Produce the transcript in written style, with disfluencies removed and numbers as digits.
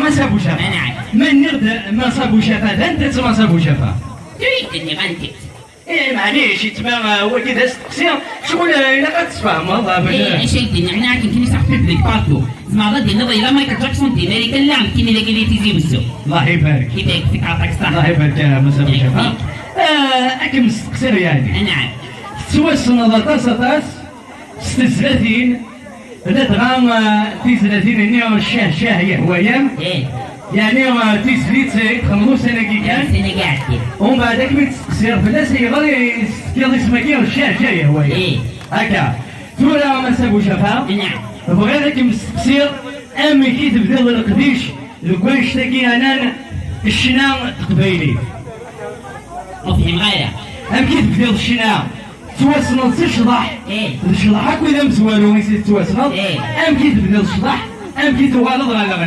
ما سابو شافا. نعم. من نرد ما سابو شافا انت ما سابو شافا. تريد اني غنتك. ايه معليش يتبع هو كذا تقصير شغل الا غتفهم والله ايه شيء انا يمكن نسحب بليك بارتو زعما غادي نضي الى مايكل جاكسون دي امريكا لا يمكن الا قال تيزي مسو. الله يبارك. كيفاك فيك عطاك الصحه. الله يبارك يا مسا شافا. اكم تقصير يعني. نعم. سوى السنة طاس 36 غام 30 يعني الشاه يهويا. ايه. يعني تيسليت خمسة سنة كي كان. سنة قاعد كيف. ومن بعد كمل تصير فلاس يغادي يلا يسمى الشاه جاي هويا. ايه. هكا. ثورة ما سابو شافها. نعم. بغينا كي تصير امي كي تبدا القديش الكواش تاكي انا الشنا قبيلي. وفهم غيره. ام كي تبدا الشنا تواسنط الشضح. ايه. الشضح هكا اذا مزوالو يصير تواسنط. ايه. ام كي تبدا الشضح ام كي توالد غالا